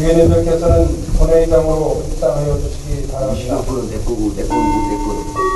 위원님들께서는 본회의장으로 입장하여 주시기 바랍니다. 앞으로 내 거고 내 거고 내 거.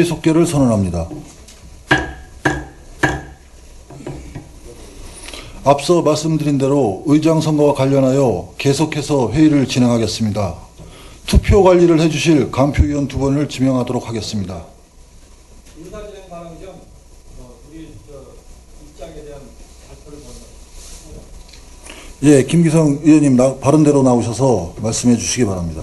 속결을 선언합니다. 앞서 말씀드린 대로 의장 선거와 관련하여 계속해서 회의를 진행하겠습니다. 투표 관리를 해주실 간표위원 2분을 지명하도록 하겠습니다. 인사 진행 발언 전 우리 입장에 대한 발표를 먼저. 예, 김기성 의원님 바른대로 나오셔서 말씀해 주시기 바랍니다.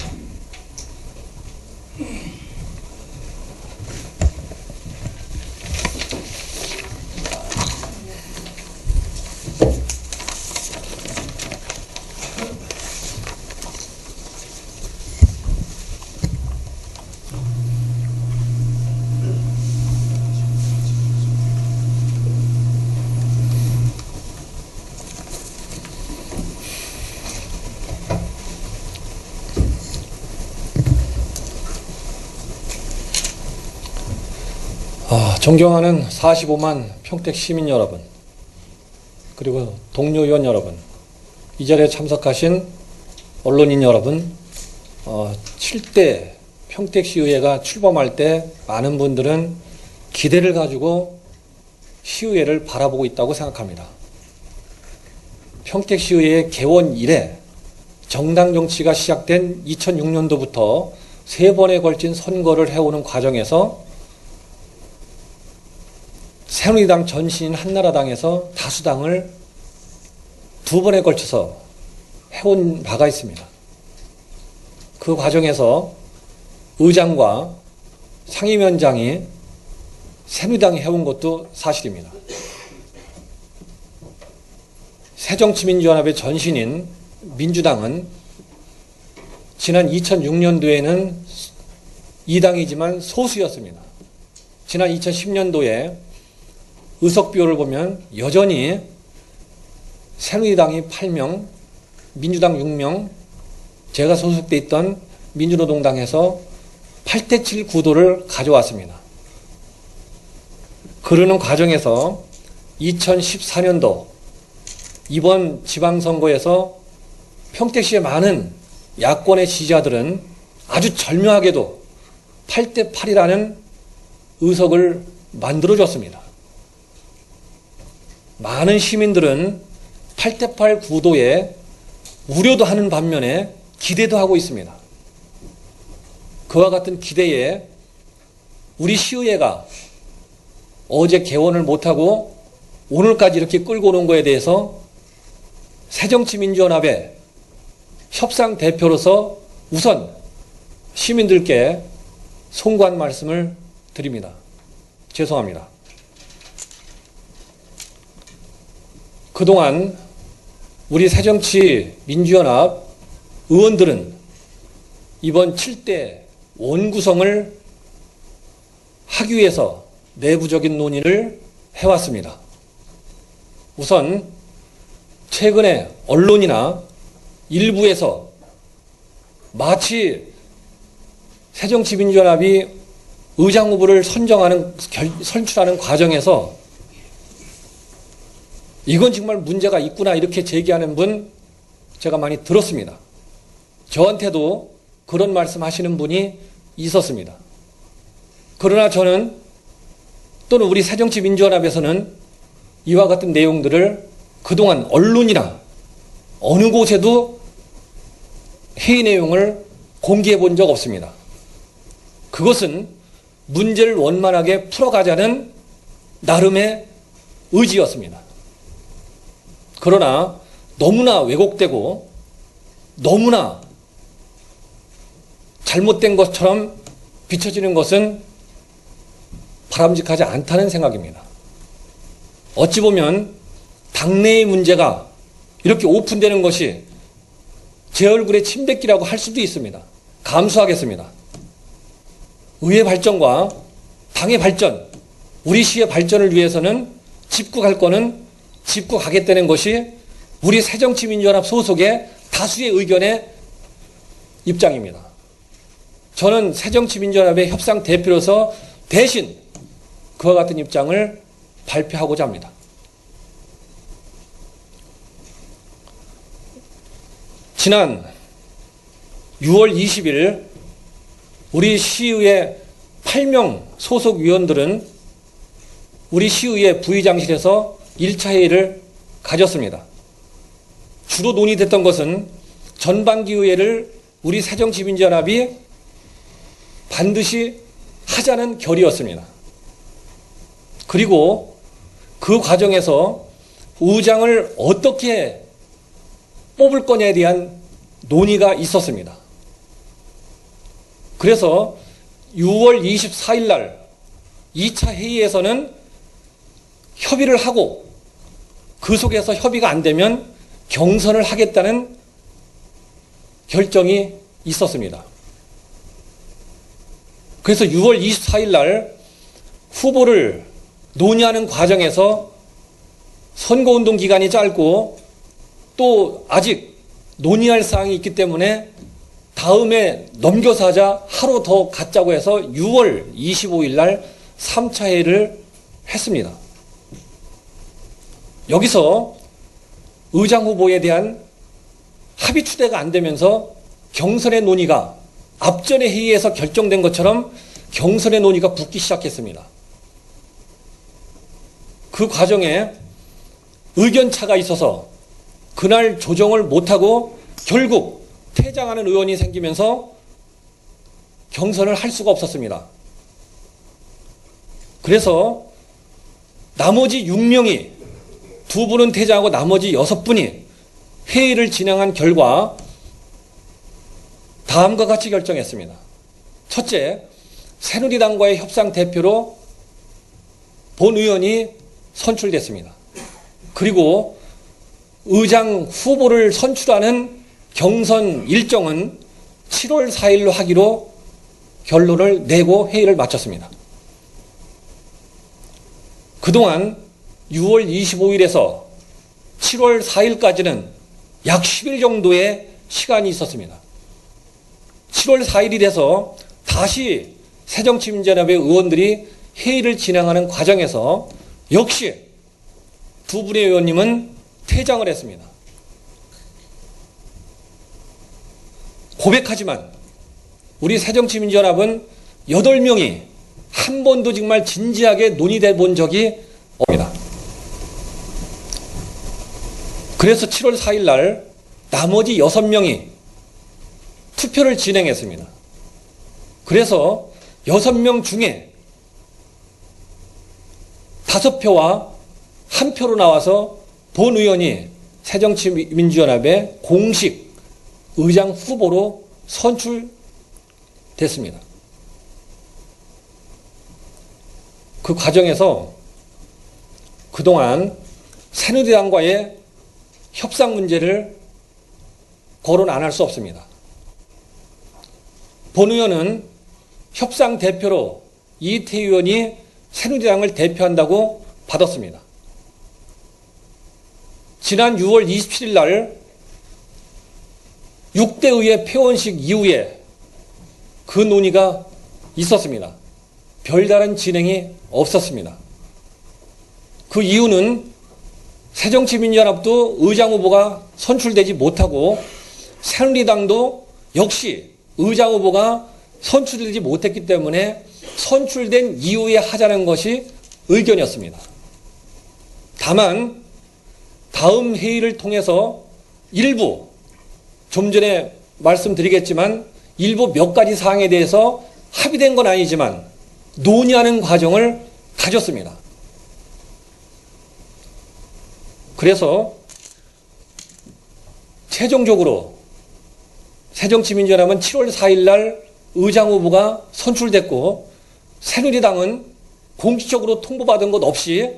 존경하는 45만 평택 시민 여러분, 그리고 동료 의원 여러분, 이 자리에 참석하신 언론인 여러분, 7대 평택시의회가 출범할 때 많은 분들은 기대를 가지고 시의회를 바라보고 있다고 생각합니다. 평택시의회 개원 이래 정당 정치가 시작된 2006년도부터 3번에 걸친 선거를 해오는 과정에서 새누리당 전신인 한나라당에서 다수당을 2번에 걸쳐서 해온 바가 있습니다. 그 과정에서 의장과 상임위원장이 새누리당이 해온 것도 사실입니다. 새정치민주연합의 전신인 민주당은 지난 2006년도에는 2당이지만 소수였습니다. 지난 2010년도에 의석비율을 보면 여전히 새누리당이 8명, 민주당 6명, 제가 소속돼 있던 민주노동당에서 8대7 구도를 가져왔습니다. 그러는 과정에서 2014년도 이번 지방선거에서 평택시의 많은 야권의 지지자들은 아주 절묘하게도 8대8이라는 의석을 만들어줬습니다. 많은 시민들은 8대8 구도에 우려도 하는 반면에 기대도 하고 있습니다. 그와 같은 기대에 우리 시의회가 어제 개원을 못하고 오늘까지 이렇게 끌고 오는 것에 대해서 새정치민주연합의 협상 대표로서 우선 시민들께 송구한 말씀을 드립니다. 죄송합니다. 그동안 우리 새정치민주연합 의원들은 이번 7대 원구성을 하기 위해서 내부적인 논의를 해왔습니다. 우선 최근에 언론이나 일부에서 마치 새정치민주연합이 의장 후보를 선출하는 과정에서 이건 정말 문제가 있구나 이렇게 제기하는 분 제가 많이 들었습니다. 저한테도 그런 말씀하시는 분이 있었습니다. 그러나 저는 또는 우리 새정치민주연합에서는 이와 같은 내용들을 그동안 언론이나 어느 곳에도 회의 내용을 공개해 본 적 없습니다. 그것은 문제를 원만하게 풀어가자는 나름의 의지였습니다. 그러나 너무나 왜곡되고 너무나 잘못된 것처럼 비춰지는 것은 바람직하지 않다는 생각입니다. 어찌 보면 당내의 문제가 이렇게 오픈되는 것이 제 얼굴에 침 뱉기라고 할 수도 있습니다. 감수하겠습니다. 의회 발전과 당의 발전, 우리 시의 발전을 위해서는 짚고 갈 거는 짚고 가겠다는 것이 우리 새정치민주연합 소속의 다수의 의견의 입장입니다. 저는 새정치민주연합의 협상 대표로서 대신 그와 같은 입장을 발표하고자 합니다. 지난 6월 20일 우리 시의회 8명 소속 위원들은 우리 시의회 부의장실에서 1차 회의를 가졌습니다. 주로 논의됐던 것은 전반기의회를 우리 새정치민주연합이 반드시 하자는 결의였습니다. 그리고 그 과정에서 의장을 어떻게 뽑을 거냐에 대한 논의가 있었습니다. 그래서 6월 24일 날 2차 회의에서는 협의를 하고 그 속에서 협의가 안 되면 경선을 하겠다는 결정이 있었습니다. 그래서 6월 24일 날 후보를 논의하는 과정에서 선거운동 기간이 짧고 또 아직 논의할 사항이 있기 때문에 다음에 넘겨서 하자 하루 더 갖자고 해서 6월 25일 날 3차 회의를 했습니다. 여기서 의장 후보에 대한 합의 추대가 안 되면서 경선의 논의가 앞전의 회의에서 결정된 것처럼 경선의 논의가 붙기 시작했습니다. 그 과정에 의견차가 있어서 그날 조정을 못하고 결국 퇴장하는 의원이 생기면서 경선을 할 수가 없었습니다. 그래서 나머지 6명이 2분은 퇴장하고 나머지 6분이 회의를 진행한 결과 다음과 같이 결정했습니다. 첫째, 새누리당과의 협상 대표로 본 의원이 선출됐습니다. 그리고 의장 후보를 선출하는 경선 일정은 7월 4일로 하기로 결론을 내고 회의를 마쳤습니다. 그동안 6월 25일에서 7월 4일까지는 약 10일 정도의 시간이 있었습니다. 7월 4일이 돼서 다시 새정치민주연합의 의원들이 회의를 진행하는 과정에서 역시 2분의 의원님은 퇴장을 했습니다. 고백하지만 우리 새정치민주연합은 8명이 한 번도 정말 진지하게 논의돼 본 적이 없습니다. 그래서 7월 4일 날 나머지 6명이 투표를 진행했습니다. 그래서 6명 중에 5표와 1표로 나와서 본 의원이 새정치민주연합의 공식 의장 후보로 선출됐습니다. 그 과정에서 그동안 새누리당과의 협상 문제를 거론 안 할 수 없습니다. 본 의원은 협상 대표로 이태 의원이 새누리당을 대표한다고 받았습니다. 지난 6월 27일 날 6대 의회 폐원식 이후에 그 논의가 있었습니다. 별다른 진행이 없었습니다. 그 이유는 새정치민주연합도 의장 후보가 선출되지 못하고 새누리당도 역시 의장 후보가 선출되지 못했기 때문에 선출된 이후에 하자는 것이 의견이었습니다. 다만 다음 회의를 통해서 일부 좀 전에 말씀드리겠지만 일부 몇 가지 사항에 대해서 합의된 건 아니지만 논의하는 과정을 가졌습니다. 그래서 최종적으로 새정치민주연합은 7월 4일 날 의장 후보가 선출됐고 새누리당은 공식적으로 통보받은 것 없이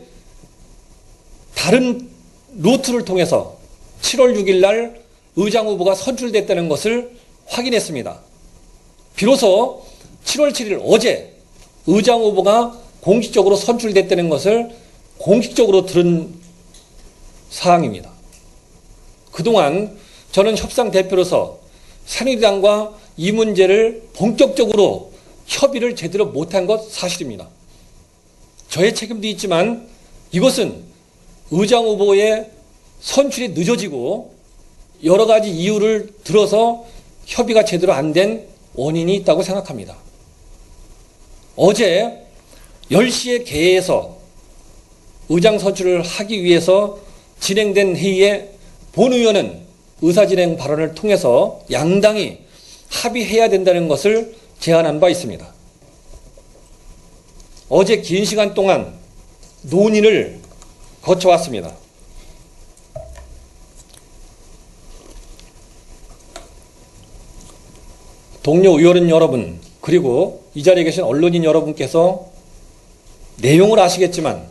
다른 루트를 통해서 7월 6일 날 의장 후보가 선출됐다는 것을 확인했습니다. 비로소 7월 7일 어제 의장 후보가 공식적으로 선출됐다는 것을 공식적으로 들은 사항입니다. 그동안 저는 협상 대표로서 새누리당과 이 문제를 본격적으로 협의를 제대로 못한 것 사실입니다. 저의 책임도 있지만 이것은 의장 후보의 선출이 늦어지고 여러 가지 이유를 들어서 협의가 제대로 안 된 원인이 있다고 생각합니다. 어제 10시에 개회해서 의장 선출을 하기 위해서 진행된 회의에 본 의원은 의사진행 발언을 통해서 양당이 합의해야 된다는 것을 제안한 바 있습니다. 어제 긴 시간 동안 논의를 거쳐왔습니다. 동료 의원 여러분 그리고 이 자리에 계신 언론인 여러분께서 내용을 아시겠지만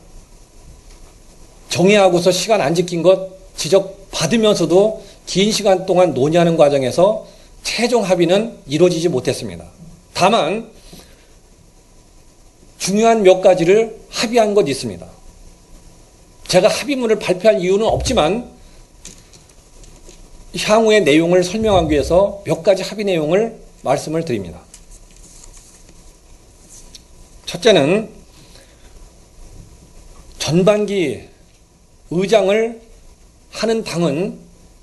정의하고서 시간 안 지킨 것 지적받으면서도 긴 시간 동안 논의하는 과정에서 최종 합의는 이루어지지 못했습니다. 다만 중요한 몇 가지를 합의한 것 있습니다. 제가 합의문을 발표할 이유는 없지만 향후의 내용을 설명하기 위해서 몇 가지 합의 내용을 말씀을 드립니다. 첫째는 전반기 의장을 하는 당은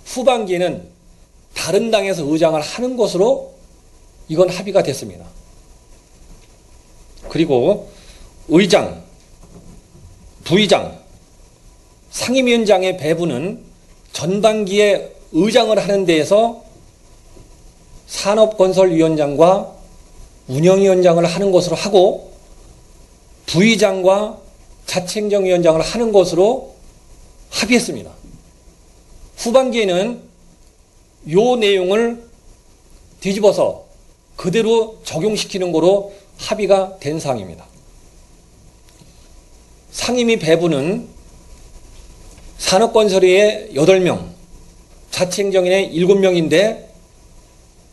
후반기에는 다른 당에서 의장을 하는 것으로 이건 합의가 됐습니다. 그리고 의장, 부의장, 상임위원장의 배분은 전반기에 의장을 하는 데에서 산업건설위원장과 운영위원장을 하는 것으로 하고 부의장과 자치행정위원장을 하는 것으로 합의했습니다. 후반기에는 이 내용을 뒤집어서 그대로 적용시키는 거로 합의가 된 사항입니다. 상임위 배분은 산업건설위에 8명, 자치행정위에 7명인데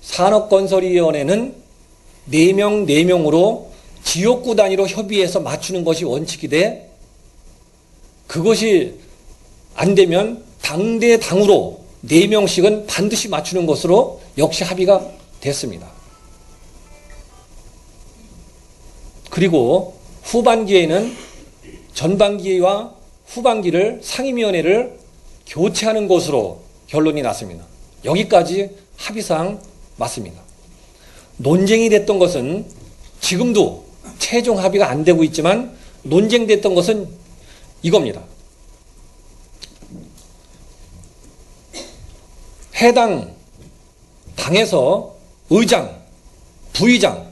산업건설위원회는 4명, 4명으로 지역구 단위로 협의해서 맞추는 것이 원칙이 돼 그것이 안 되면 당대 당으로 4명씩은 반드시 맞추는 것으로 역시 합의가 됐습니다. 그리고 후반기에는 전반기와 후반기를 상임위원회를 교체하는 것으로 결론이 났습니다. 여기까지 합의사항 맞습니다. 논쟁이 됐던 것은 지금도 최종 합의가 안 되고 있지만 논쟁됐던 것은 이겁니다. 해당 당에서 의장, 부의장,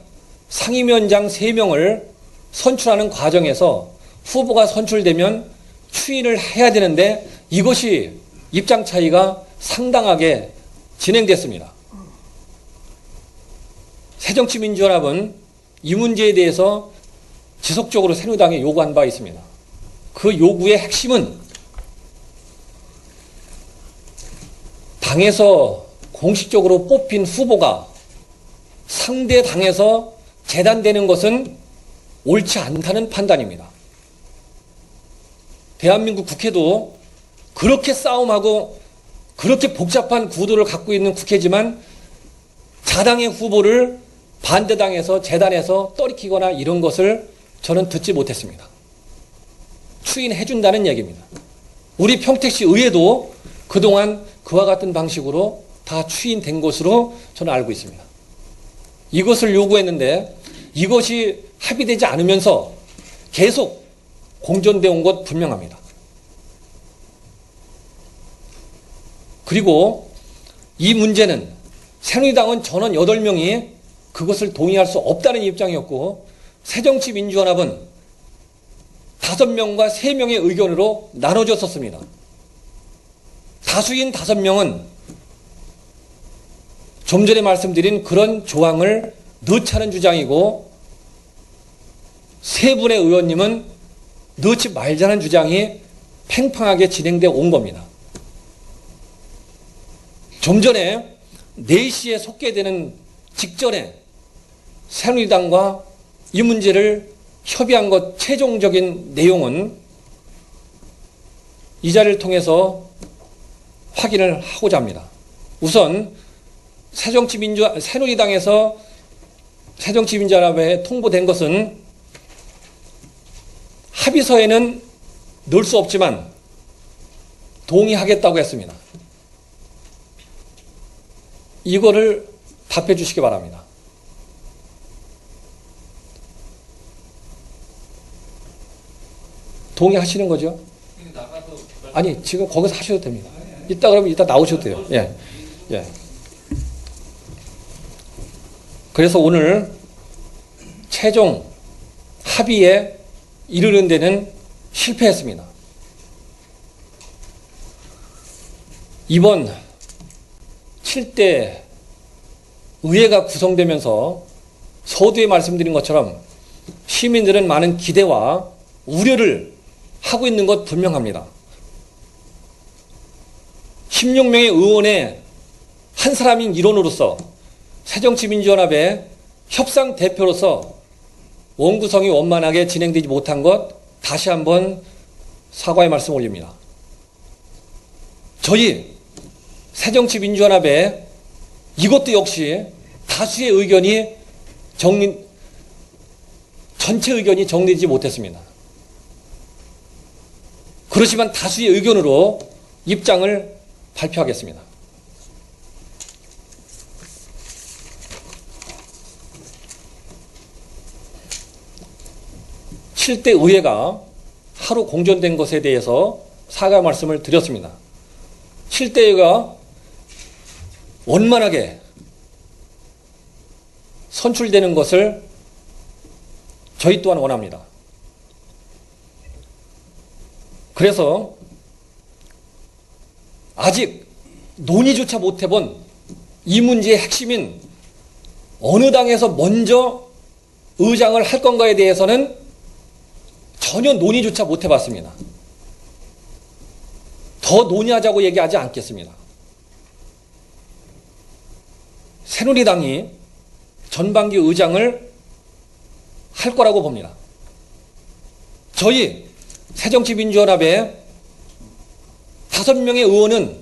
상임위원장 3명을 선출하는 과정에서 후보가 선출되면 추인을 해야 되는데 이것이 입장 차이가 상당하게 진행됐습니다. 새정치민주연합은 이 문제에 대해서 지속적으로 새누리당에 요구한 바 있습니다. 그 요구의 핵심은 당에서 공식적으로 뽑힌 후보가 상대 당에서 재단되는 것은 옳지 않다는 판단입니다. 대한민국 국회도 그렇게 싸움하고 그렇게 복잡한 구도를 갖고 있는 국회지만 자당의 후보를 반대당에서 재단해서 떠리키거나 이런 것을 저는 듣지 못했습니다. 추인해준다는 얘기입니다. 우리 평택시 의회도 그동안 그와 같은 방식으로 다 추인된 것으로 저는 알고 있습니다. 이것을 요구했는데 이것이 합의되지 않으면서 계속 공전되어 온 것 분명합니다. 그리고 이 문제는 새누리당은 전원 8명이 그것을 동의할 수 없다는 입장이었고 새정치민주연합은 5명과 3명의 의견으로 나눠졌었습니다. 다수인 5명은 좀 전에 말씀드린 그런 조항을 넣자는 주장이고 3분의 의원님은 넣지 말자는 주장이 팽팽하게 진행되어 온 겁니다. 좀 전에 4시에 속개되는 직전에 새누리당과 이 문제를 협의한 것 최종적인 내용은 이 자리를 통해서 확인을 하고자 합니다. 우선 새누리당에서 새정치민주연합에 통보된 것은 합의서에는 넣을 수 없지만 동의하겠다고 했습니다. 이거를 답해 주시기 바랍니다. 동의하시는 거죠? 아니, 지금 거기서 하셔도 됩니다. 그러면 이따 나오셔도 돼요. 예. 예. 그래서 오늘 최종 합의에 이르는 데는 실패했습니다. 이번 7대 의회가 구성되면서 서두에 말씀드린 것처럼 시민들은 많은 기대와 우려를 하고 있는 것 분명합니다. 16명의 의원의 한 사람인 일원으로서 새정치민주연합의 협상 대표로서 원구성이 원만하게 진행되지 못한 것 다시 한번 사과의 말씀 올립니다. 저희 새정치민주연합의 이것도 역시 다수의 의견이 전체 의견이 정리되지 못했습니다. 그렇지만 다수의 의견으로 입장을 발표하겠습니다. (7대) 의회가 하루 공전된 것에 대해서 사과 말씀을 드렸습니다. 7대 의회가 원만하게 선출되는 것을 저희 또한 원합니다. 그래서 아직 논의조차 못해본 이 문제의 핵심인 어느 당에서 먼저 의장을 할 건가에 대해서는 전혀 논의조차 못해봤습니다. 더 논의하자고 얘기하지 않겠습니다. 새누리당이 전반기 의장을 할 거라고 봅니다. 저희 새정치민주연합의 5명의 의원은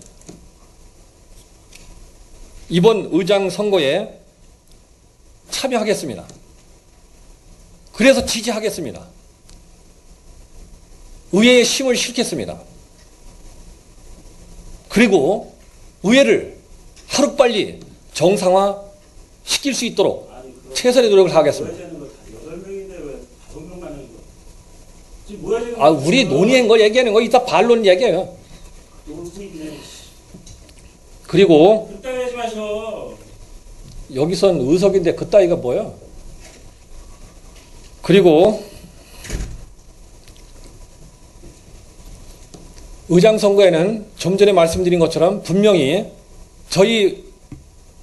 이번 의장 선거에 참여하겠습니다. 그래서 지지하겠습니다. 의회에 힘을 실겠습니다. 그리고 의회를 하루빨리 정상화 시킬 수 있도록 최선의 노력을 하겠습니다. 우리 논의한 걸 얘기하는 거 이따 반론 얘기해요. 그리고 여기선 의석인데 그따위가 뭐야? 그리고 의장 선거에는 좀 전에 말씀드린 것처럼 분명히 저희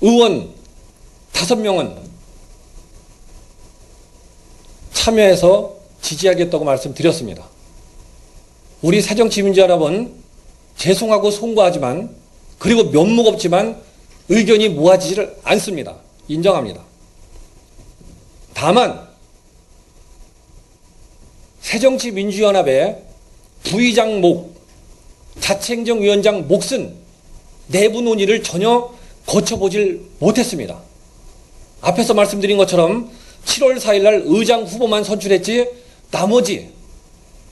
의원 5명은 참여해서 지지하겠다고 말씀드렸습니다. 우리 새정치민주연합은 죄송하고 송구하지만 그리고 면목 없지만 의견이 모아지지를 않습니다. 인정합니다. 다만 새정치민주연합의 부의장 목, 자치행정위원장 몫은 내부 논의를 전혀 거쳐보질 못했습니다. 앞에서 말씀드린 것처럼 7월 4일 날 의장 후보만 선출했지 나머지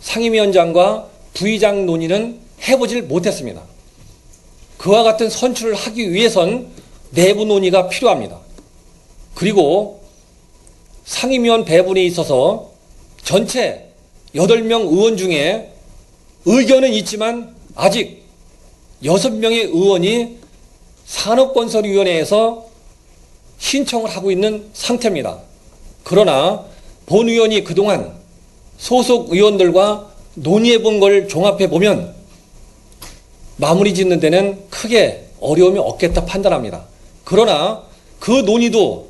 상임위원장과 부의장 논의는 해보질 못했습니다. 그와 같은 선출을 하기 위해선 내부 논의가 필요합니다. 그리고 상임위원 배분에 있어서 전체 8명 의원 중에 의견은 있지만 아직 6명의 의원이 산업건설위원회에서 신청을 하고 있는 상태입니다. 그러나 본 의원이 그동안 소속 의원들과 논의해 본 걸 종합해 보면 마무리 짓는 데는 크게 어려움이 없겠다 판단합니다. 그러나 그 논의도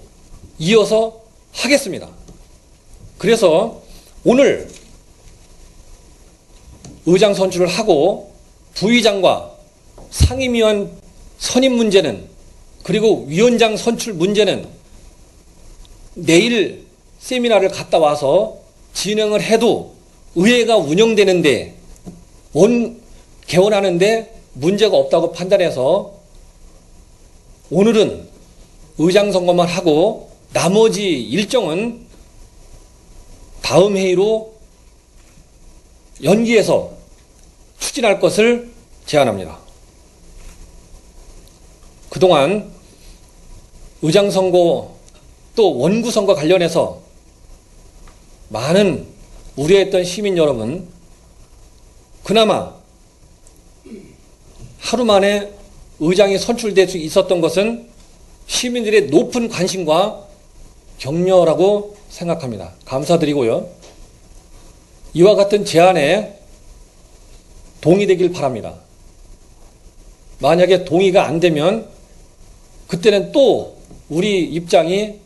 이어서 하겠습니다. 그래서 오늘 의장 선출을 하고 부의장과 상임위원 선임 문제는, 그리고 위원장 선출 문제는 내일 세미나를 갔다 와서 진행을 해도 의회가 운영되는데 개원하는데 문제가 없다고 판단해서 오늘은 의장 선거만 하고 나머지 일정은 다음 회의로 연기해서 추진할 것을 제안합니다. 그동안 의장 선거 또 원구 선거 관련해서 많은 우려했던 시민 여러분, 그나마 하루 만에 의장이 선출될 수 있었던 것은 시민들의 높은 관심과 격려라고 생각합니다. 감사드리고요. 이와 같은 제안에 동의되길 바랍니다. 만약에 동의가 안 되면 그때는 또 우리 입장이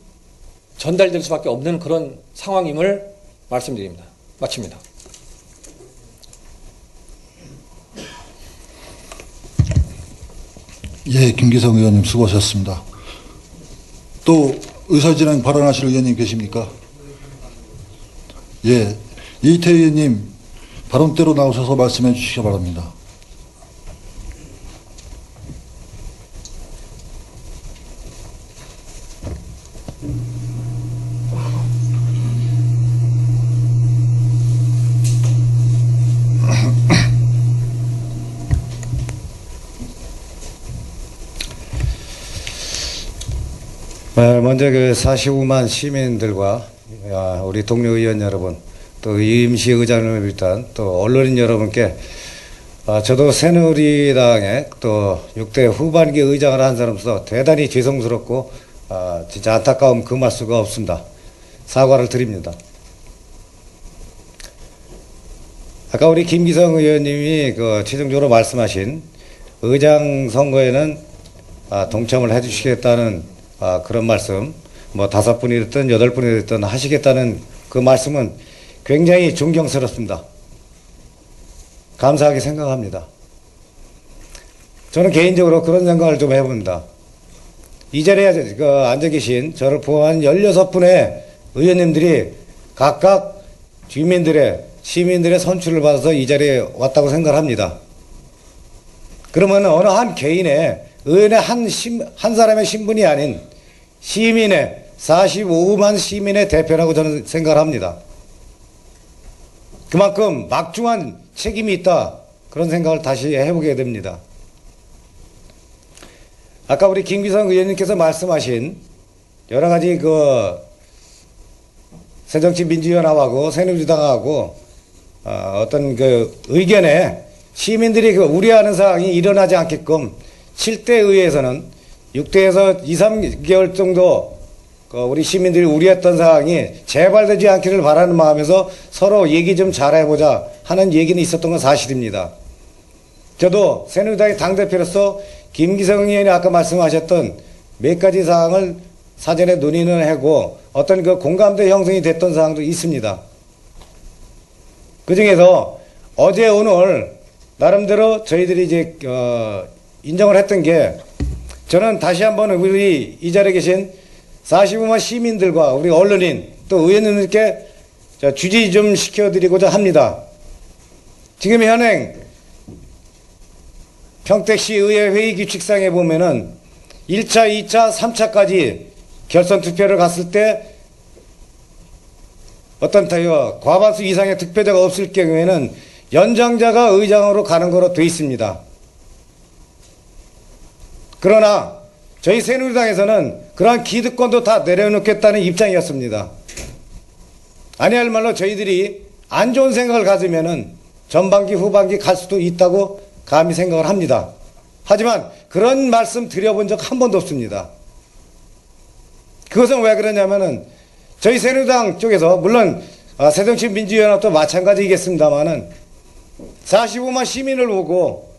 전달될 수밖에 없는 그런 상황임을 말씀드립니다. 마칩니다. 예, 김기성 의원님 수고하셨습니다. 또 의사진행 발언하실 의원님 계십니까? 예, 이태 의원님 발언대로 나오셔서 말씀해 주시기 바랍니다. 먼저 그 45만 시민들과 우리 동료 의원 여러분, 또 임시의장을 비롯한 또 언론인 여러분께 저도 새누리당의 또 6대 후반기 의장을 한 사람으로서 대단히 죄송스럽고 진짜 안타까움 금할 수가 없습니다. 사과를 드립니다. 아까 우리 김기성 의원님이 그 최종적으로 말씀하신 의장 선거에는 동참을 해주시겠다는 그런 말씀, 뭐 5분이 됐든 8분이 됐든 하시겠다는 그 말씀은 굉장히 존경스럽습니다. 감사하게 생각합니다. 저는 개인적으로 그런 생각을 좀 해봅니다. 이 자리에 앉아 계신 저를 포함한 16분의 의원님들이 각각 시민들의 선출을 받아서 이 자리에 왔다고 생각을 합니다. 그러면 어느 한 개인의 의원의 한 사람의 신분이 아닌 시민의 45만 시민의 대표라고 저는 생각을 합니다. 그만큼 막중한 책임이 있다, 그런 생각을 다시 해보게 됩니다. 아까 우리 김기성 의원님께서 말씀하신 여러 가지 새정치민주연합하고 새누리당하고 어떤 그 의견에 시민들이 우려하는 사항이 일어나지 않게끔 7대 의회에서는 6대에서 2, 3개월 정도 우리 시민들이 우려했던 사항이 재발되지 않기를 바라는 마음에서 서로 얘기 좀 잘해보자 하는 얘기는 있었던 건 사실입니다. 저도 새누리당의 당대표로서 김기성 의원이 아까 말씀하셨던 몇 가지 사항을 사전에 논의는 하고 어떤 그 공감대 형성이 됐던 사항도 있습니다. 그 중에서 어제 오늘 나름대로 저희들이 이제 인정을 했던 게, 저는 다시 한번 우리 이 자리에 계신 45만 시민들과 우리 언론인 또 의원님들께 주의 좀 시켜드리고자 합니다. 지금 현행 평택시 의회 회의 규칙상에 보면은 1차, 2차, 3차까지 결선 투표를 갔을 때 어떤 과반수 이상의 득표자가 없을 경우에는 연장자가 의장으로 가는 거로 돼 있습니다. 그러나 저희 새누리당에서는 그러한 기득권도 다 내려놓겠다는 입장이었습니다. 아니할 말로 저희들이 안 좋은 생각을 가지면은 전반기 후반기 갈 수도 있다고 감히 생각을 합니다. 하지만 그런 말씀 드려본 적 한 번도 없습니다. 그것은 왜 그러냐면은 저희 새누리당 쪽에서 물론 새정치민주연합도 마찬가지이겠습니다만은 45만 시민을 보고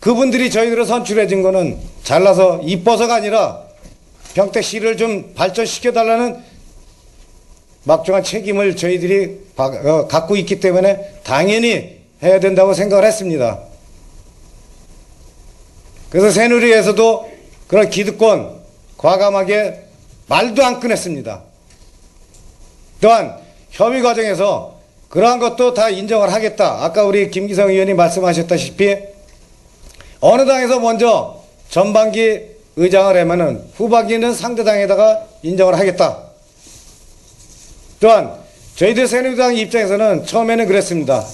그분들이 저희들을 선출해 준 거는 잘나서 이뻐서가 아니라 평택시를 좀 발전시켜달라는 막중한 책임을 저희들이 갖고 있기 때문에 당연히 해야 된다고 생각을 했습니다. 그래서 새누리에서도 그런 기득권 과감하게 말도 안 꺼냈습니다. 또한 협의 과정에서 그러한 것도 다 인정을 하겠다. 아까 우리 김기성 의원이 말씀하셨다시피 어느 당에서 먼저 전반기 의장을 하면은 후반기는 상대 당에다가 인정을 하겠다. 또한 저희들 새누리당 입장에서는 처음에는 그랬습니다.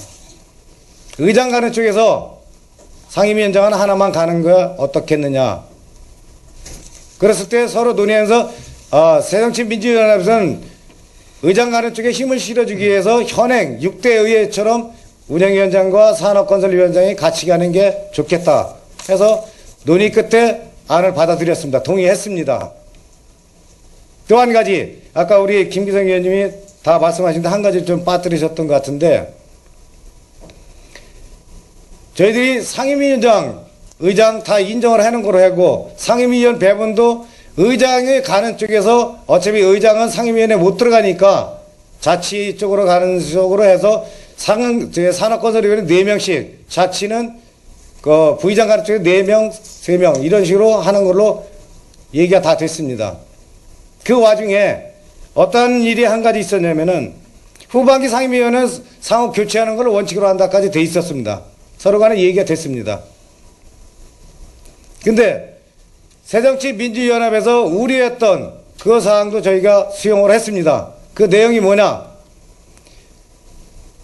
의장 가는 쪽에서 상임위원장은 하나만 가는 거야 어떻겠느냐. 그랬을 때 서로 논의하면서 새정치민주연합에서는 의장 가는 쪽에 힘을 실어주기 위해서 현행 6대 의회처럼 운영위원장과 산업건설위원장이 같이 가는 게 좋겠다 해서 논의 끝에 안을 받아들였습니다. 동의했습니다. 또 한 가지 아까 우리 김기성 의원님이 다 말씀하신데 한 가지 좀 빠뜨리셨던 것 같은데 저희들이 상임위원장, 의장 다 인정을 하는 거로 하고 상임위원 배분도 의장이 가는 쪽에서 어차피 의장은 상임위원회에 못 들어가니까 자치 쪽으로 가는 쪽으로 해서 산업건설위원회 4명씩 자치는 그 부의장 가는 쪽에 4명, 3명 이런 식으로 하는 걸로 얘기가 다 됐습니다. 그 와중에 어떤 일이 한 가지 있었냐면은 후반기 상임위원회는 상호 교체하는 걸 원칙으로 한다까지 돼 있었습니다. 서로 간에 얘기가 됐습니다. 근데 새정치민주연합에서 우려했던 그 사항도 저희가 수용을 했습니다. 그 내용이 뭐냐?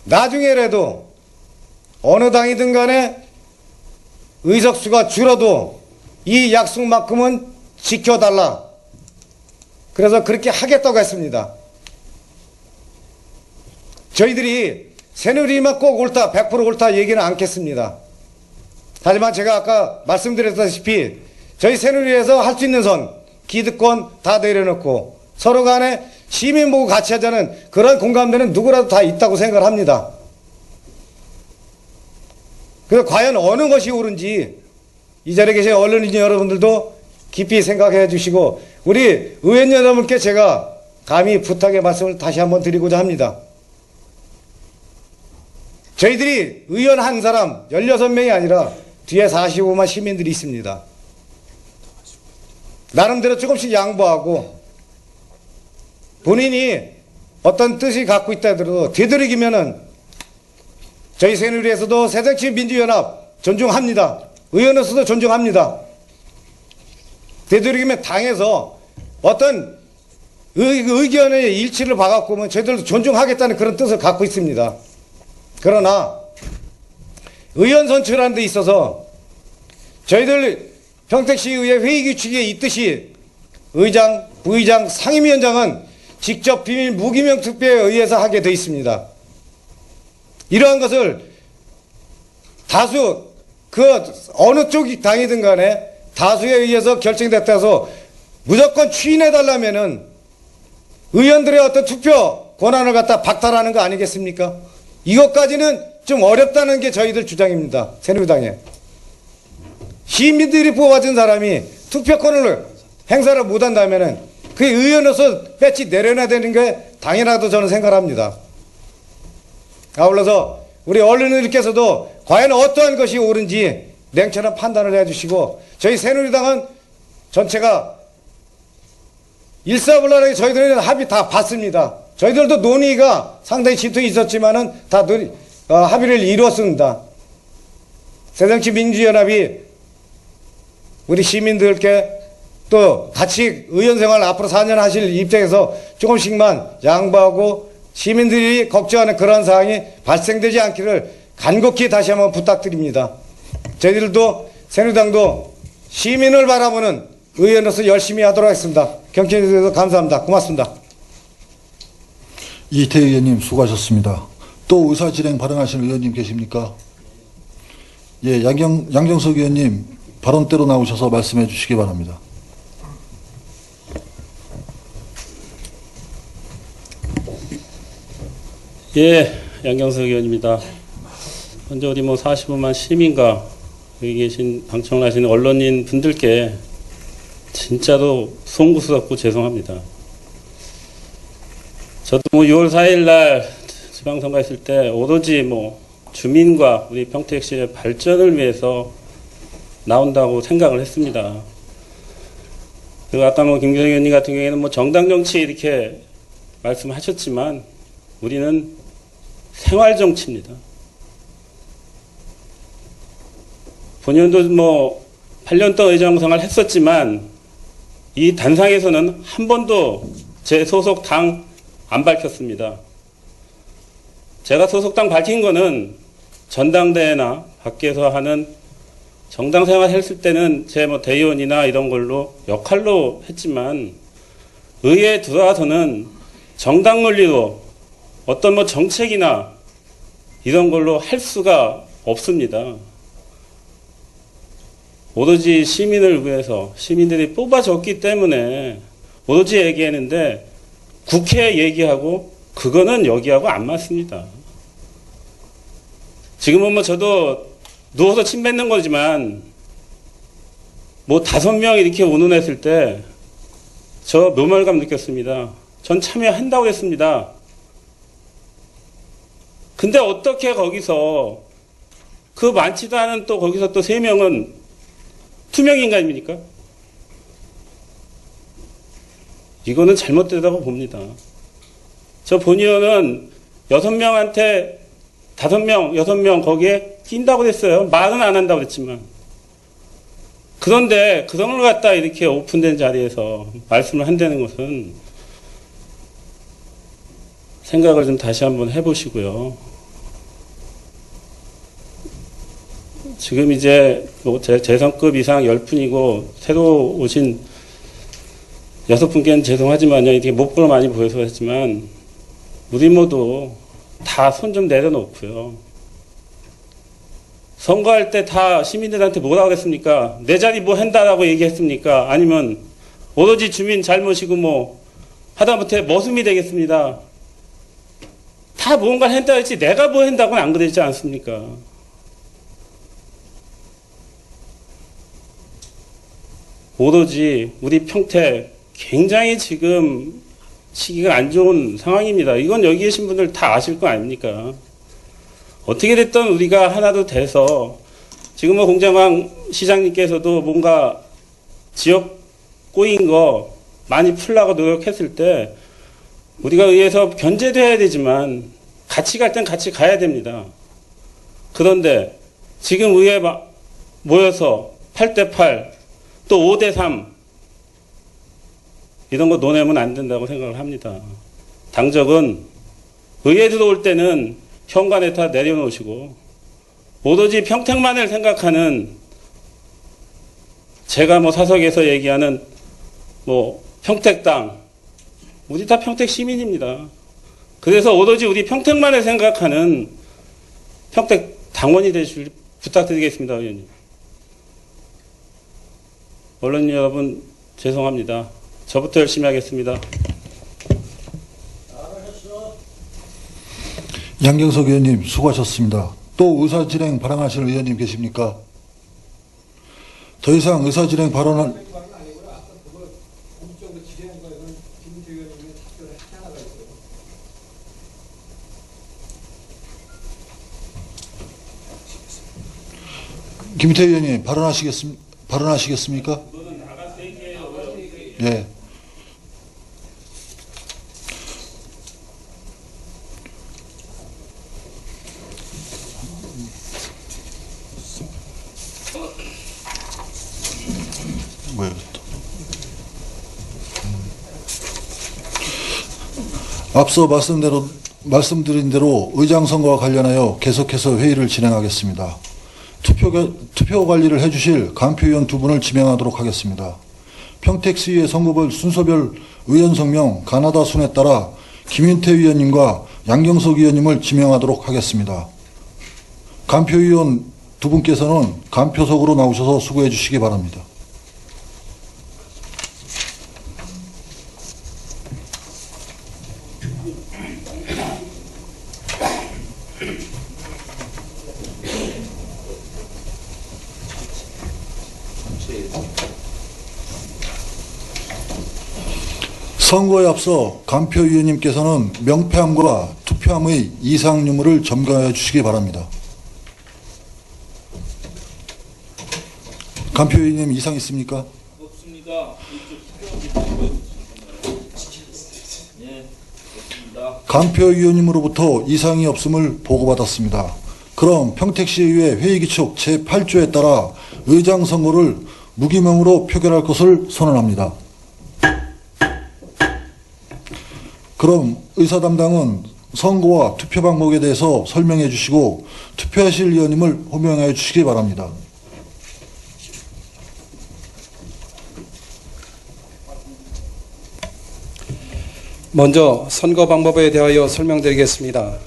나중에라도 어느 당이든 간에 의석수가 줄어도 이 약속만큼은 지켜달라. 그래서 그렇게 하겠다고 했습니다. 저희들이 새누리만 꼭 옳다, 100% 옳다 얘기는 않겠습니다. 하지만 제가 아까 말씀드렸다시피 저희 새누리에서 할 수 있는 선, 기득권 다 내려놓고 서로 간에 시민 보고 같이 하자는 그런 공감대는 누구라도 다 있다고 생각을 합니다. 그래서 과연 어느 것이 옳은지 이 자리에 계신 언론인 여러분들도 깊이 생각해 주시고 우리 의원 여러분께 제가 감히 부탁의 말씀을 다시 한번 드리고자 합니다. 저희들이 의원 한 사람 16명이 아니라 뒤에 45만 시민들이 있습니다. 나름대로 조금씩 양보하고 본인이 어떤 뜻이 갖고 있다 하더라도 되도록이면은 저희 새누리에서도 새정치민주연합 존중합니다. 의원으로서도 존중합니다. 되도록이면 당에서 어떤 의견의 일치를 봐갖고 오면 저희들도 존중하겠다는 그런 뜻을 갖고 있습니다. 그러나 의원 선출하는 데 있어서 저희들 평택시의회 회의규칙에 있듯이 의장, 부의장, 상임위원장은 직접 비밀 무기명 투표에 의해서 하게 되어 있습니다. 이러한 것을 다수 어느 쪽 당이든 간에 다수에 의해서 결정됐다 해서 무조건 추인해달라면은 의원들의 어떤 투표 권한을 갖다 박탈하는 거 아니겠습니까? 이것까지는 좀 어렵다는 게 저희들 주장입니다. 새누리당에. 시민들이 뽑아준 사람이 투표권을 행사를 못한다면은 그 의원으로서 배치 내려놔야 되는 게 당연하다고 저는 생각합니다. 아울러서 우리 언론인들께서도 과연 어떠한 것이 옳은지 냉철한 판단을 해주시고 저희 새누리당은 전체가 일사불란하게 저희들은 합의 다 봤습니다. 저희들도 논의가 상당히 진통이 있었지만은 다 합의를 이루었습니다. 새정치민주연합이 우리 시민들께 또 같이 의원 생활 앞으로 4년 하실 입장에서 조금씩만 양보하고 시민들이 걱정하는 그런 사항이 발생되지 않기를 간곡히 다시 한번 부탁드립니다. 저희들도 새누리당도 시민을 바라보는 의원으로서 열심히 하도록 하겠습니다. 경청해 주셔서 감사합니다. 고맙습니다. 이태 의원님 수고하셨습니다. 또 의사진행 발언하시는 의원님 계십니까? 예, 양정석 의원님 발언대로 나오셔서 말씀해 주시기 바랍니다. 예, 양경석 의원입니다. 먼저 우리 45만 시민과 여기 계신 방청을 하시는 언론인 분들께 진짜로 송구스럽고 죄송합니다. 저도 6월 4일 날 지방선거 했을 때 오로지 주민과 우리 평택시의 발전을 위해서 나온다고 생각을 했습니다. 그리고 아까 김경석 의원님 같은 경우에는 정당 정치 이렇게 말씀하셨지만 우리는 생활 정치입니다. 본연도 8년 동안 의정 생활을 했었지만 이 단상에서는 한 번도 제 소속 당 안 밝혔습니다. 제가 소속 당 밝힌 거는 전당대회나 밖에서 하는 정당 생활 했을 때는 제 대의원이나 이런 걸로 역할로 했지만 의회에 들어와서는 정당 논리로 어떤 정책이나 이런 걸로 할 수가 없습니다. 오로지 시민을 위해서 시민들이 뽑아줬기 때문에 오로지 얘기했는데 국회 얘기하고 그거는 여기하고 안 맞습니다. 지금은 저도 누워서 침 뱉는 거지만 5명 이렇게 운운했을 때 저 묘멸감 느꼈습니다. 전 참여한다고 했습니다. 근데 어떻게 거기서 그 많지도 않은 또 거기서 또 3명은 투명 인간입니까? 이거는 잘못되다고 봅니다. 저 본의원은 6명한테 5명, 6명 거기에 낀다고 했어요. 말은 안 한다고 했지만. 그런데 그런 걸 갖다 이렇게 오픈된 자리에서 말씀을 한다는 것은 생각을 좀 다시 한번 해보시고요. 지금 이제 재선급 이상 10분이고 새로 오신 6분께는 죄송하지만요. 이게 목걸어 많이 보여서 그렇지만 우리 모두 다 손 좀 내려놓고요. 선거할 때 다 시민들한테 뭐라고 했습니까? 내 자리 한다라고 얘기했습니까? 아니면 오로지 주민 잘못이고 하다못해 머슴이 되겠습니다. 다 뭔가 한다 했지 내가 한다고는 안 그러지 않습니까? 오로지 우리 평택 굉장히 지금 시기가 안 좋은 상황입니다. 이건 여기 계신 분들 다 아실 거 아닙니까? 어떻게 됐든 우리가 하나도 돼서 지금 공장왕 시장님께서도 뭔가 지역 꼬인 거 많이 풀라고 노력했을 때 우리가 의회에서 견제도 해야 되지만 같이 갈 땐 같이 가야 됩니다. 그런데 지금 의회에 모여서 8대8 또 5대3 이런 거 논하면 안 된다고 생각을 합니다. 당적은 의회 들어올 때는 현관에 다 내려놓으시고 오로지 평택만을 생각하는 제가 사석에서 얘기하는 평택당 우리 다 평택 시민입니다. 그래서 오로지 우리 평택만을 생각하는 평택 당원이 되실 부탁드리겠습니다, 의원님. 언론인 여러분 죄송합니다. 저부터 열심히 하겠습니다. 양경석 의원님 수고하셨습니다. 또 의사진행 발언하실 의원님 계십니까? 더 이상 의사진행 발언할 김태 의원님 발언하시겠습니까? 예. 뭐야 또. 앞서 말씀드린 대로 의장 선거와 관련하여 계속해서 회의를 진행하겠습니다. 투표 관리를 해주실 간표위원 2분을 지명하도록 하겠습니다. 평택시의회 선거별 순서별 의원 성명 가나다 순에 따라 김윤태 의원님과 양경석 의원님을 지명하도록 하겠습니다. 간표위원 두 분께서는 간표석으로 나오셔서 수고해 주시기 바랍니다. 선거에 앞서 간표위원님께서는 명패함과 투표함의 이상 유무를 점검해 주시기 바랍니다. 간표위원님 이상 있습니까? 없습니다. 간표위원님으로부터 이상이 없음을 보고받았습니다. 그럼 평택시의회 회의기칙 제8조에 따라 의장 선거를 무기명으로 표결할 것을 선언합니다. 그럼 의사 담당은 선거와 투표 방법에 대해서 설명해 주시고 투표하실 위원님을 호명해 주시기 바랍니다. 먼저 선거 방법에 대하여 설명드리겠습니다.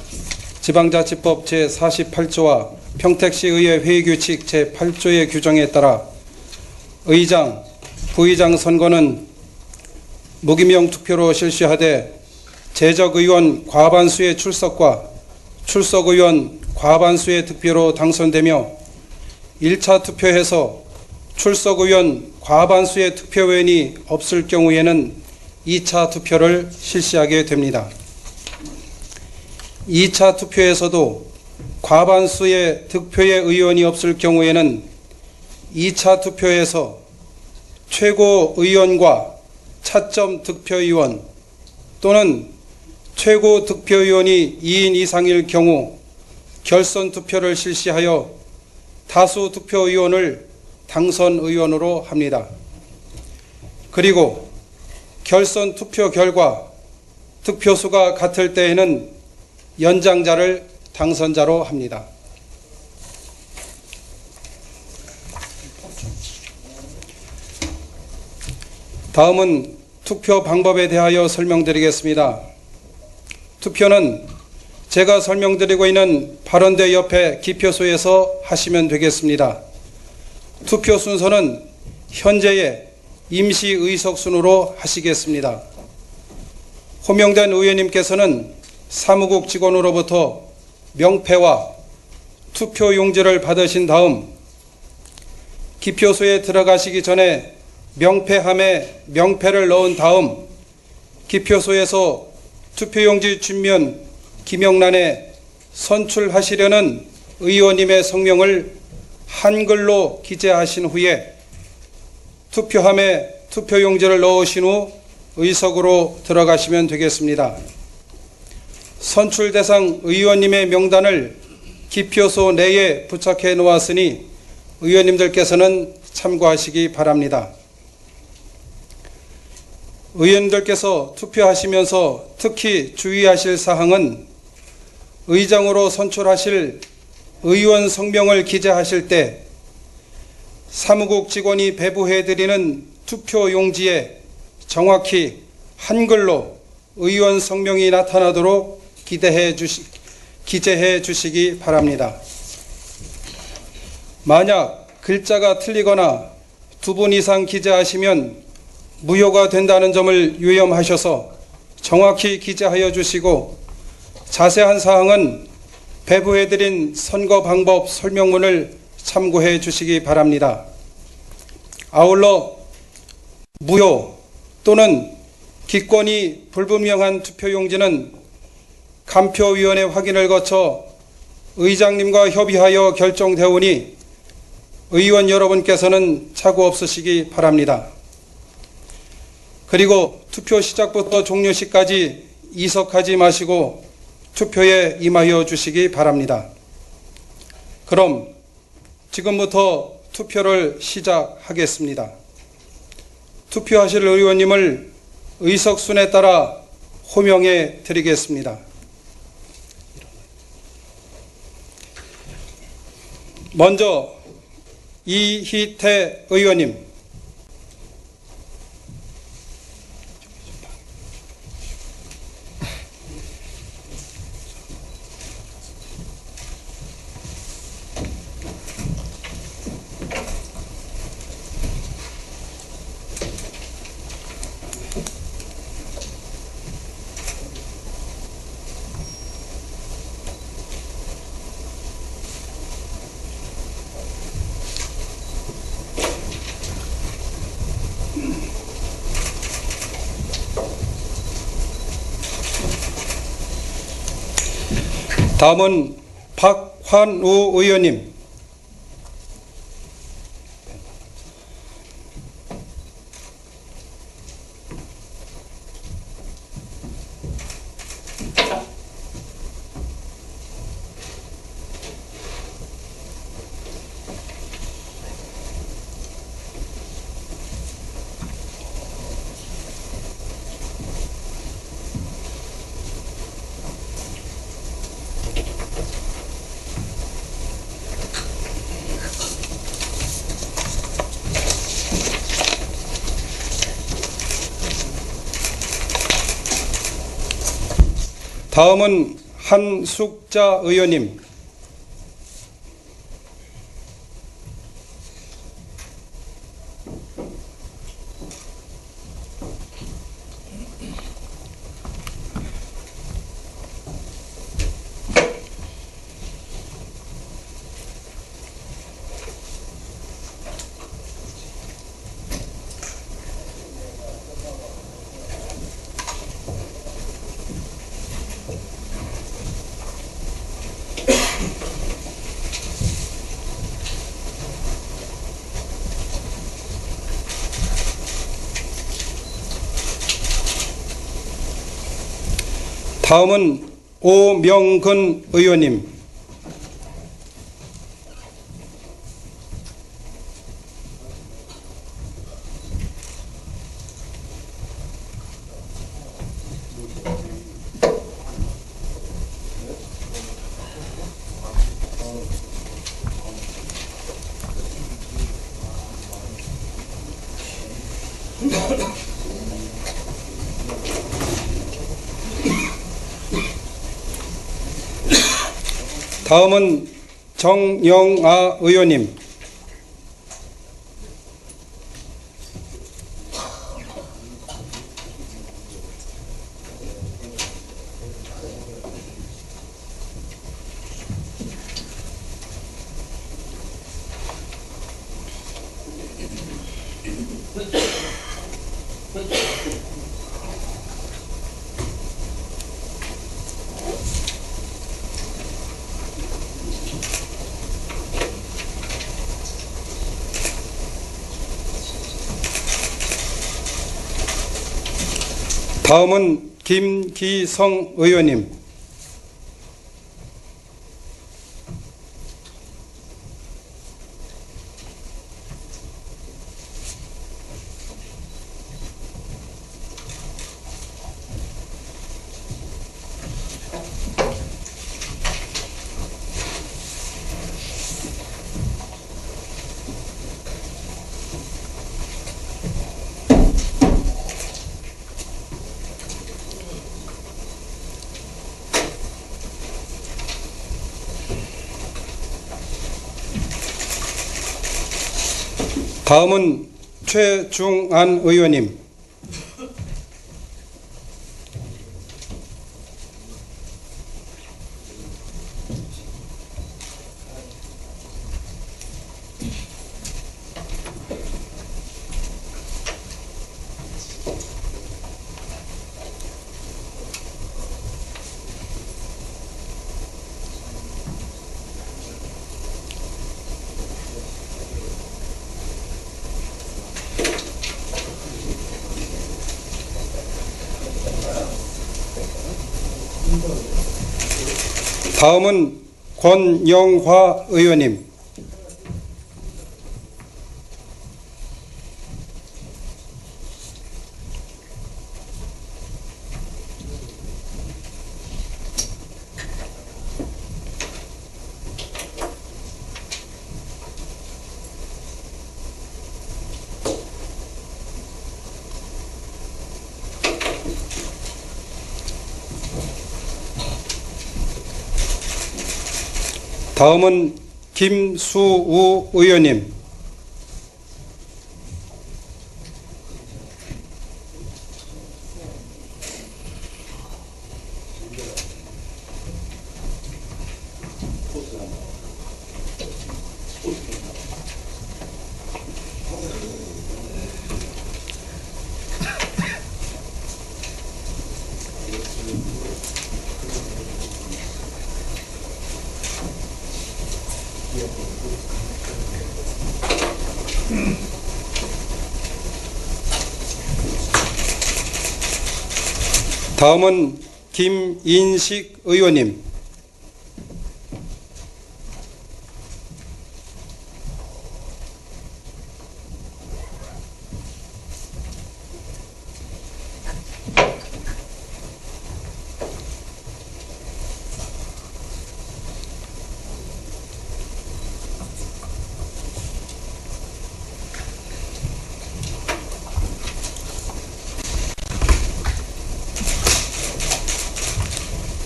지방자치법 제48조와 평택시의회 회의규칙 제8조의 규정에 따라 의장, 부의장 선거는 무기명 투표로 실시하되 재적의원 과반수의 출석과 출석의원 과반수의 득표로 당선되며 1차 투표에서 출석의원 과반수의 투표원이 없을 경우에는 2차 투표를 실시하게 됩니다. 2차 투표에서도 과반수의 득표의 의원이 없을 경우에는 2차 투표에서 최고의원과 차점 득표의원 또는 최고 득표의원이 2인 이상일 경우 결선 투표를 실시하여 다수 득표의원을 당선 의원으로 합니다. 그리고 결선 투표 결과 득표수가 같을 때에는 연장자를 당선자로 합니다. 다음은 투표 방법에 대하여 설명드리겠습니다. 투표는 제가 설명드리고 있는 발언대 옆에 기표소에서 하시면 되겠습니다. 투표 순서는 현재의 임시 의석순으로 하시겠습니다. 호명된 의원님께서는 사무국 직원으로부터 명패와 투표 용지를 받으신 다음 기표소에 들어가시기 전에 명패함에 명패를 넣은 다음 기표소에서 투표용지 뒷면 기명란에 선출하시려는 의원님의 성명을 한글로 기재하신 후에 투표함에 투표용지를 넣으신 후 의석으로 들어가시면 되겠습니다. 선출 대상 의원님의 명단을 기표소 내에 부착해 놓았으니 의원님들께서는 참고하시기 바랍니다. 의원님들께서 투표하시면서 특히 주의하실 사항은 의장으로 선출하실 의원 성명을 기재하실 때 사무국 직원이 배부해드리는 투표용지에 정확히 한글로 의원 성명이 나타나도록 기재해 주시기 바랍니다. 만약 글자가 틀리거나 2분 이상 기재하시면 무효가 된다는 점을 유념하셔서 정확히 기재하여 주시고 자세한 사항은 배부해드린 선거 방법 설명문을 참고해 주시기 바랍니다. 아울러 무효 또는 기권이 불분명한 투표용지는 간표위원회 확인을 거쳐 의장님과 협의하여 결정되오니 의원 여러분께서는 착오 없으시기 바랍니다. 그리고 투표 시작부터 종료 시까지 이석하지 마시고 투표에 임하여 주시기 바랍니다. 그럼 지금부터 투표를 시작하겠습니다. 투표하실 의원님을 의석순에 따라 호명해 드리겠습니다. 먼저 이희태 의원님, 다음은 박환우 의원님. 다음은 한숙자 의원님. 다음은 오명근 의원님. 다음은 정영아 의원님. 다음은 김기성 의원님. 다음은 최중안 의원님. 다음은 권영화 의원님. 다음은 김수우 의원님. 다음은 김인식 의원님.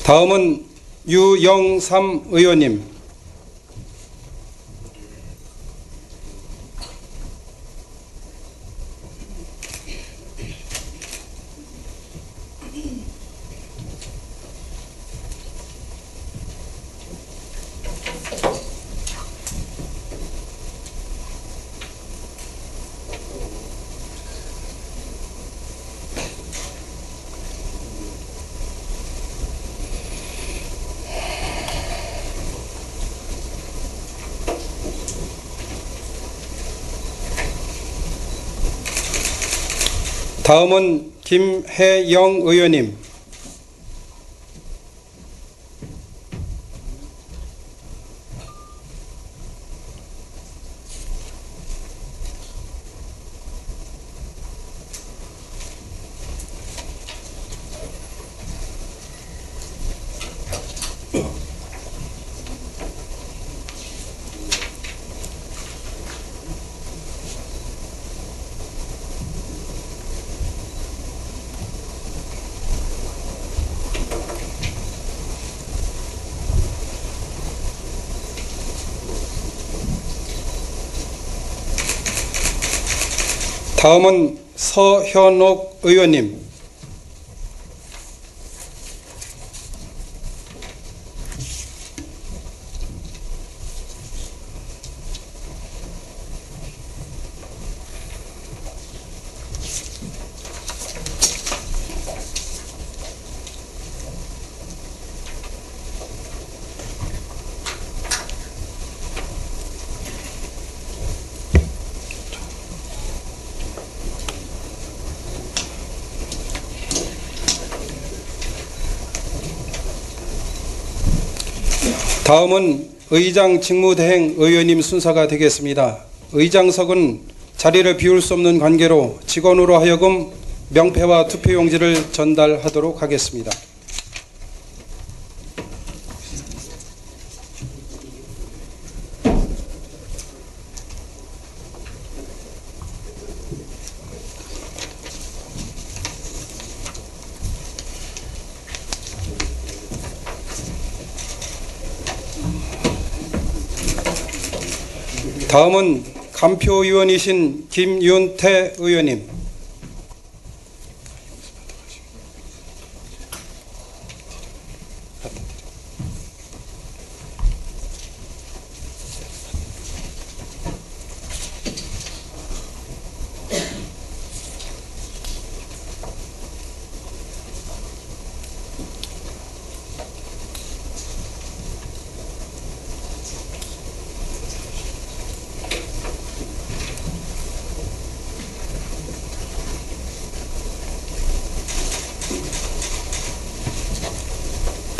다음은 유영삼 의원님. 다음은 김혜영 의원님. 다음은 서현옥 의원님. 다음은 의장 직무대행 의원님 순서가 되겠습니다. 의장석은 자리를 비울 수 없는 관계로 직원으로 하여금 명패와 투표용지를 전달하도록 하겠습니다. 다음은 간표위원이신 김윤태 의원님.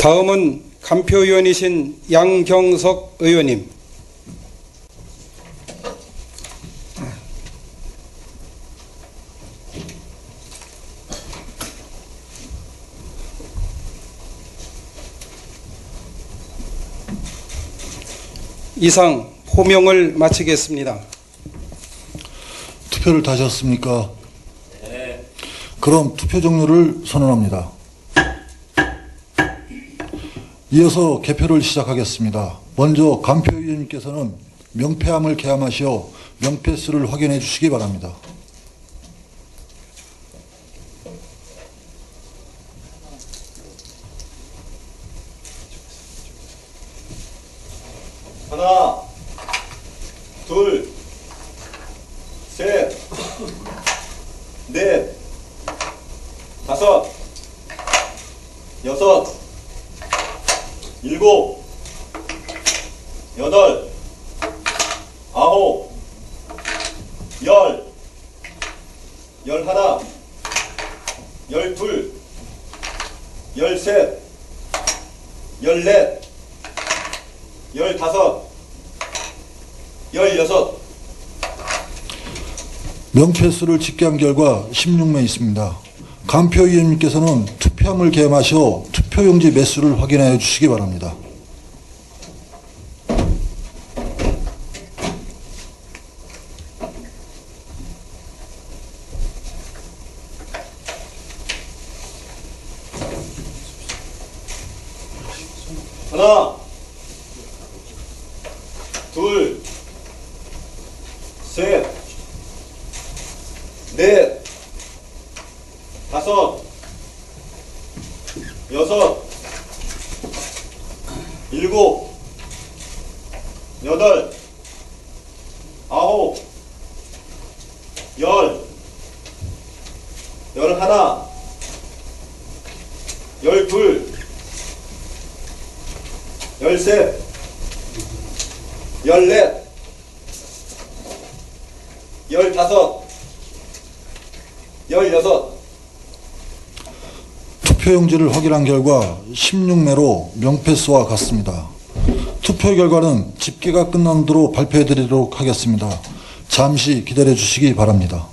다음은 간표위원이신 양경석 의원님. 이상 호명을 마치겠습니다. 투표를 다시 하셨습니까? 네. 그럼 투표 종료를 선언합니다. 이어서 개표를 시작하겠습니다. 먼저 간표위원님께서는 명패함을 개함하시어 명패수를 확인해 주시기 바랍니다. 하나, 둘, 셋, 넷, 다섯, 여섯, 일곱, 여덟, 아홉, 열, 열하나, 열둘, 13, 14, 15, 16. 명패수를 집계한 결과 16매 있습니다. 간표위원님께서는 투표함을 개함하셔 투표용지 매수를 확인하여 주시기 바랍니다. 하나, 둘, 셋, 넷, 다섯, 여섯, 일곱, 여덟, 아홉, 열, 11, 12, 13, 14, 15, 16. 투표용지를 확인한 결과 16매로 명패수와 같습니다. 투표 결과는 집계가 끝난 대로 발표해 드리도록 하겠습니다. 잠시 기다려 주시기 바랍니다.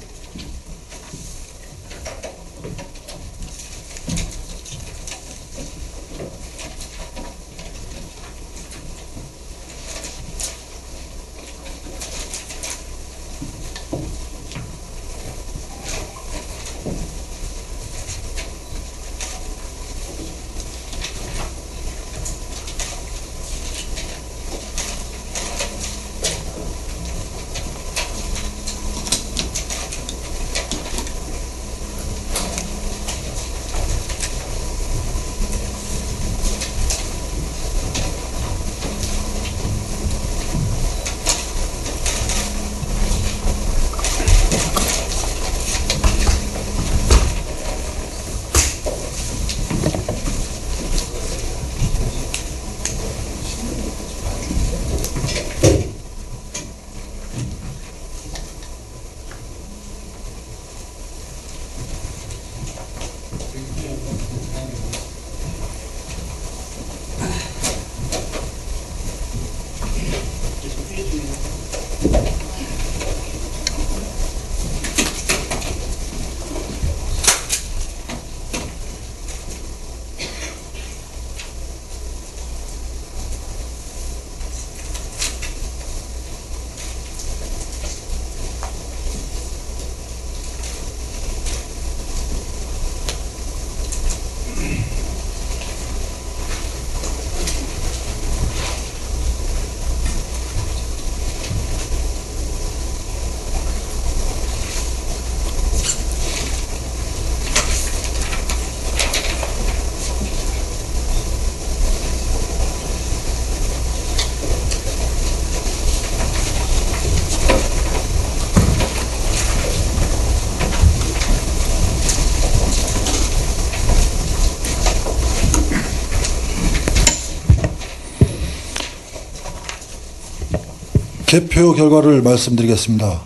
개표 결과를 말씀드리겠습니다.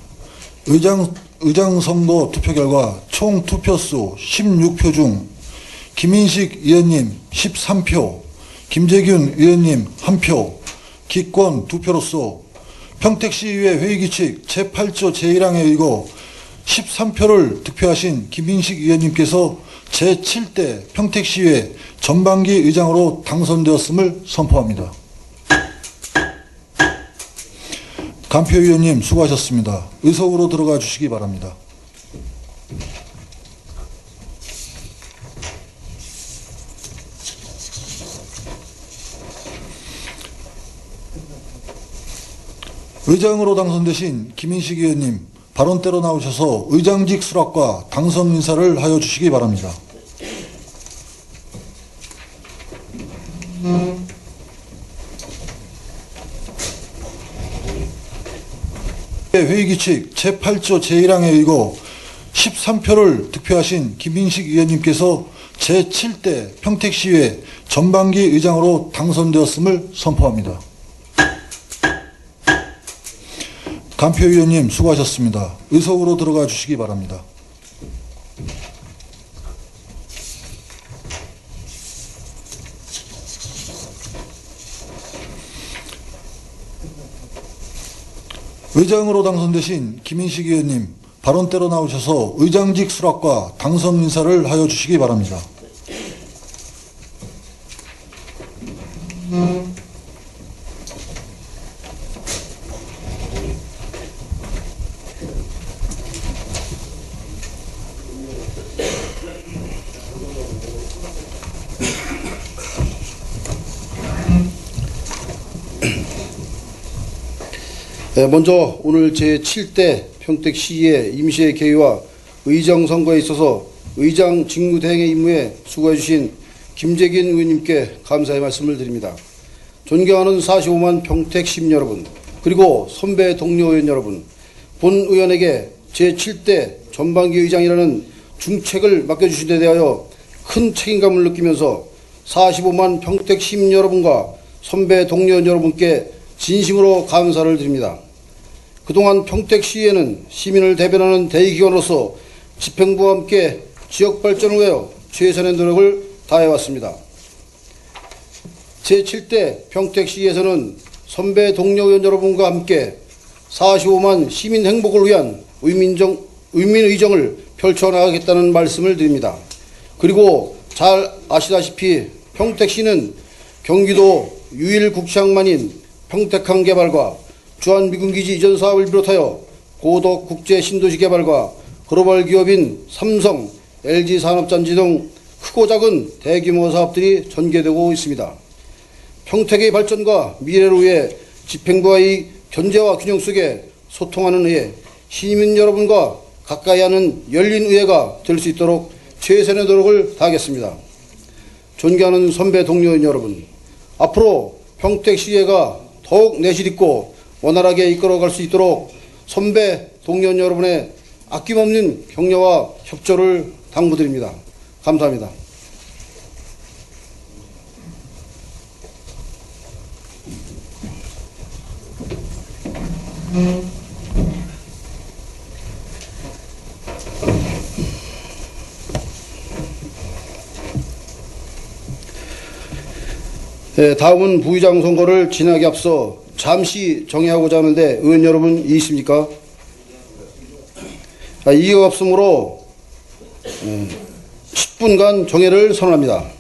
의장 선거 투표 결과 총 투표수 16표 중 김인식 의원님 13표, 김재균 의원님 1표, 기권 2표로서 평택시의회 회의규칙 제8조 제1항에 의거 13표를 득표하신 김인식 의원님께서 제7대 평택시의회 전반기 의장으로 당선되었음을 선포합니다. 간표위원님 수고하셨습니다. 의석으로 들어가 주시기 바랍니다. 의장으로 당선되신 김인식 의원님 발언대로 나오셔서 의장직 수락과 당선 인사를 하여 주시기 바랍니다. 회의규칙 제8조 제1항에 의거 13표를 득표하신 김인식 의원님께서 제7대 평택시의회 전반기 의장으로 당선되었음을 선포합니다. 간표위원님 수고하셨습니다. 의석으로 들어가 주시기 바랍니다. 의장으로 당선되신 김인식 의원님, 발언대로 나오셔서 의장직 수락과 당선 인사를 하여 주시기 바랍니다. 먼저 오늘 제7대 평택시의 임시회 개의와 의장 선거에 있어서 의장 직무 대행의 임무에 수고해 주신 김재긴 의원님께 감사의 말씀을 드립니다. 존경하는 45만 평택 시민 여러분, 그리고 선배 동료 의원 여러분, 본 의원에게 제7대 전반기 의장이라는 중책을 맡겨주신 데 대하여 큰 책임감을 느끼면서 45만 평택 시민 여러분과 선배 동료 의원 여러분께 진심으로 감사를 드립니다. 그동안 평택시에는 시민을 대변하는 대의기관으로서 집행부와 함께 지역 발전을 위하여 최선의 노력을 다해왔습니다. 제7대 평택시에서는 선배 동료 의원 여러분과 함께 45만 시민 행복을 위한 의민의정을 펼쳐나가겠다는 말씀을 드립니다. 그리고 잘 아시다시피 평택시는 경기도 유일 국창만인 평택항 개발과 주한미군기지 이전 사업을 비롯하여 고덕 국제 신도시 개발과 글로벌 기업인 삼성, LG산업단지 등 크고 작은 대규모 사업들이 전개되고 있습니다. 평택의 발전과 미래를 위해 집행부와의 견제와 균형 속에 소통하는 의회, 시민 여러분과 가까이 하는 열린 의회가 될 수 있도록 최선의 노력을 다하겠습니다. 존경하는 선배 동료 의원 여러분, 앞으로 평택시의회가 더욱 내실 있고 원활하게 이끌어갈 수 있도록 선배 동료 여러분의 아낌없는 격려와 협조를 당부드립니다. 감사합니다. 다음은 부의장 선거를 진행하기 앞서 잠시 정의하고자 하는데 의원 여러분 이의 있습니까? 이의가 없으므로 10분간 정회를 선언합니다.